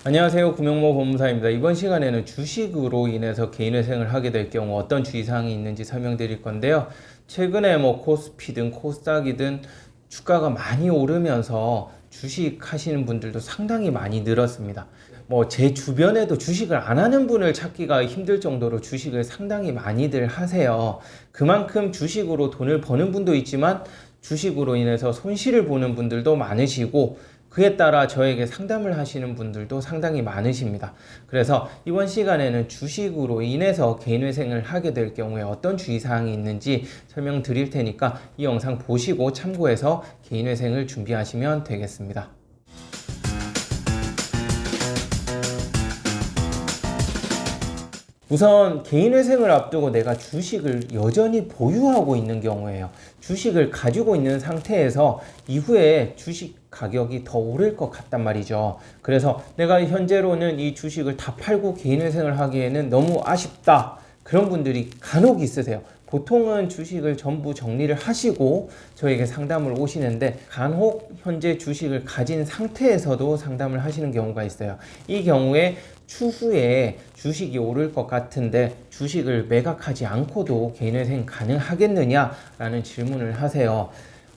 안녕하세요. 구명모 법무사입니다. 이번 시간에는 주식으로 인해서 개인회생을 하게 될 경우 어떤 주의사항이 있는지 설명드릴 건데요. 최근에 코스피든 코스닥이든 주가가 많이 오르면서 주식 하시는 분들도 상당히 많이 늘었습니다. 제 주변에도 주식을 안 하는 분을 찾기가 힘들 정도로 주식을 상당히 많이들 하세요. 그만큼 주식으로 돈을 버는 분도 있지만 주식으로 인해서 손실을 보는 분들도 많으시고, 그에 따라 저에게 상담을 하시는 분들도 상당히 많으십니다. 그래서 이번 시간에는 주식으로 인해서 개인회생을 하게 될 경우에 어떤 주의사항이 있는지 설명드릴 테니까 이 영상 보시고 참고해서 개인회생을 준비하시면 되겠습니다. 우선 개인회생을 앞두고 내가 주식을 여전히 보유하고 있는 경우에요. 주식을 가지고 있는 상태에서 이후에 주식 가격이 더 오를 것 같단 말이죠. 그래서 내가 현재로는 이 주식을 다 팔고 개인회생을 하기에는 너무 아쉽다, 그런 분들이 간혹 있으세요. 보통은 주식을 전부 정리를 하시고 저에게 상담을 오시는데, 간혹 현재 주식을 가진 상태에서도 상담을 하시는 경우가 있어요. 이 경우에 추후에 주식이 오를 것 같은데 주식을 매각하지 않고도 개인회생 가능하겠느냐라는 질문을 하세요.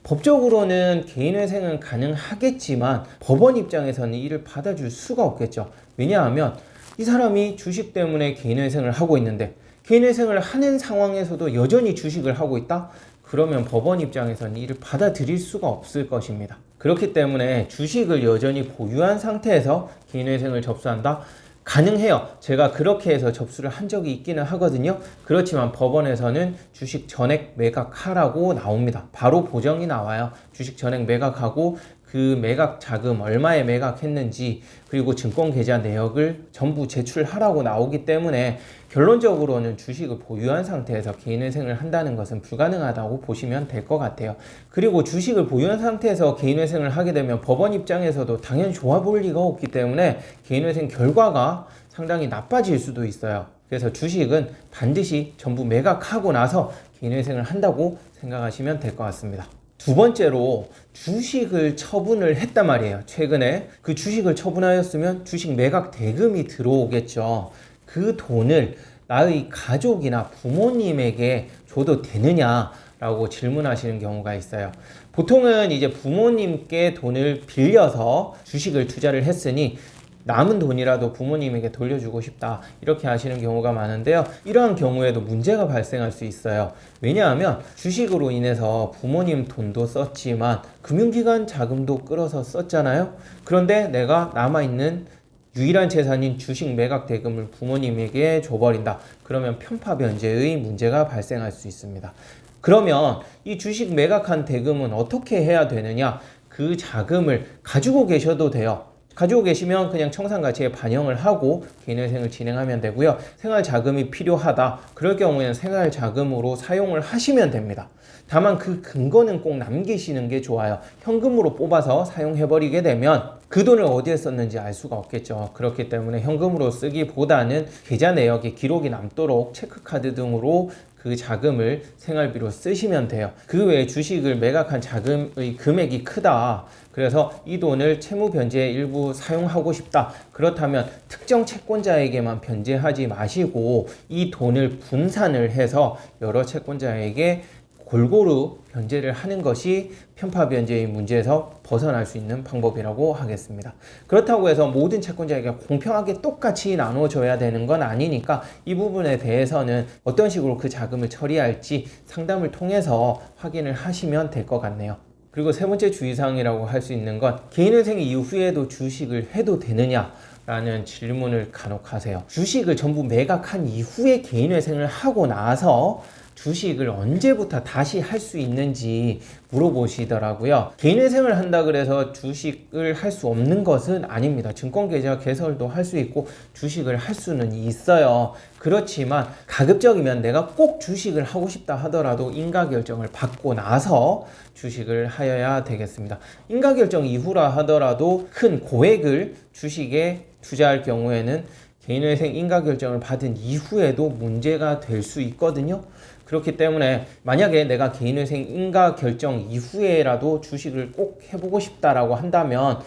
법적으로는 개인회생은 가능하겠지만 법원 입장에서는 이를 받아줄 수가 없겠죠. 왜냐하면 이 사람이 주식 때문에 개인회생을 하고 있는데, 개인회생을 하는 상황에서도 여전히 주식을 하고 있다? 그러면 법원 입장에서는 이를 받아들일 수가 없을 것입니다. 그렇기 때문에 주식을 여전히 보유한 상태에서 개인회생을 접수한다? 가능해요. 제가 그렇게 해서 접수를 한 적이 있기는 하거든요. 그렇지만 법원에서는 주식 전액 매각하라고 나옵니다. 바로 보정이 나와요. 주식 전액 매각하고 그 매각 자금 얼마에 매각했는지, 그리고 증권 계좌 내역을 전부 제출하라고 나오기 때문에 결론적으로는 주식을 보유한 상태에서 개인회생을 한다는 것은 불가능하다고 보시면 될 것 같아요. 그리고 주식을 보유한 상태에서 개인회생을 하게 되면 법원 입장에서도 당연히 좋아 보일 리가 없기 때문에 개인회생 결과가 상당히 나빠질 수도 있어요. 그래서 주식은 반드시 전부 매각하고 나서 개인회생을 한다고 생각하시면 될 것 같습니다. 두 번째로, 주식을 처분을 했단 말이에요. 최근에 그 주식을 처분하였으면 주식 매각 대금이 들어오겠죠. 그 돈을 나의 가족이나 부모님에게 줘도 되느냐라고 질문하시는 경우가 있어요. 보통은 이제 부모님께 돈을 빌려서 주식을 투자를 했으니 남은 돈이라도 부모님에게 돌려주고 싶다, 이렇게 하시는 경우가 많은데요. 이러한 경우에도 문제가 발생할 수 있어요. 왜냐하면 주식으로 인해서 부모님 돈도 썼지만 금융기관 자금도 끌어서 썼잖아요. 그런데 내가 남아있는 유일한 재산인 주식 매각 대금을 부모님에게 줘버린다. 그러면 편파 변제의 문제가 발생할 수 있습니다. 그러면 이 주식 매각한 대금은 어떻게 해야 되느냐? 그 자금을 가지고 계셔도 돼요. 가지고 계시면 그냥 청산가치에 반영을 하고 개인회생을 진행하면 되고요. 생활자금이 필요하다, 그럴 경우에는 생활자금으로 사용을 하시면 됩니다. 다만 그 근거는 꼭 남기시는 게 좋아요. 현금으로 뽑아서 사용해버리게 되면 그 돈을 어디에 썼는지 알 수가 없겠죠. 그렇기 때문에 현금으로 쓰기보다는 계좌 내역에 기록이 남도록 체크카드 등으로 그 자금을 생활비로 쓰시면 돼요. 그 외에 주식을 매각한 자금의 금액이 크다, 그래서 이 돈을 채무 변제에 일부 사용하고 싶다, 그렇다면 특정 채권자에게만 변제하지 마시고 이 돈을 분산을 해서 여러 채권자에게 골고루 변제를 하는 것이 편파 변제의 문제에서 벗어날 수 있는 방법이라고 하겠습니다. 그렇다고 해서 모든 채권자에게 공평하게 똑같이 나눠줘야 되는 건 아니니까 이 부분에 대해서는 어떤 식으로 그 자금을 처리할지 상담을 통해서 확인을 하시면 될 것 같네요. 그리고 세 번째 주의사항이라고 할 수 있는 건, 개인회생 이후에도 주식을 해도 되느냐 라는 질문을 간혹 하세요. 주식을 전부 매각한 이후에 개인회생을 하고 나서 주식을 언제부터 다시 할 수 있는지 물어보시더라고요. 개인회생을 한다 그래서 주식을 할 수 없는 것은 아닙니다. 증권계좌 개설도 할 수 있고 주식을 할 수는 있어요. 그렇지만 가급적이면 내가 꼭 주식을 하고 싶다 하더라도 인가결정을 받고 나서 주식을 하여야 되겠습니다. 인가결정 이후라 하더라도 큰 고액을 주식에 투자할 경우에는 개인회생 인가결정을 받은 이후에도 문제가 될 수 있거든요. 그렇기 때문에 만약에 내가 개인회생 인가결정 이후에라도 주식을 꼭 해보고 싶다라고 한다면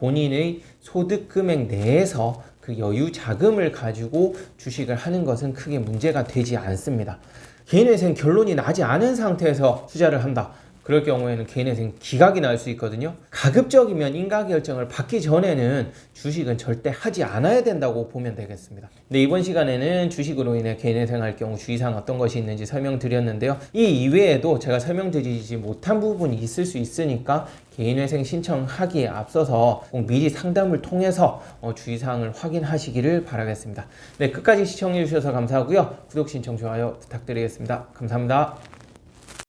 본인의 소득 금액 내에서 그 여유 자금을 가지고 주식을 하는 것은 크게 문제가 되지 않습니다. 개인회생 결론이 나지 않은 상태에서 투자를 한다. 그럴 경우에는 개인회생 기각이 날 수 있거든요. 가급적이면 인가결정을 받기 전에는 주식은 절대 하지 않아야 된다고 보면 되겠습니다. 네, 이번 시간에는 주식으로 인해 개인회생할 경우 주의사항 어떤 것이 있는지 설명드렸는데요. 이 이외에도 제가 설명드리지 못한 부분이 있을 수 있으니까 개인회생 신청하기에 앞서서 꼭 미리 상담을 통해서 주의사항을 확인하시기를 바라겠습니다. 네, 끝까지 시청해주셔서 감사하고요. 구독, 신청, 좋아요 부탁드리겠습니다. 감사합니다.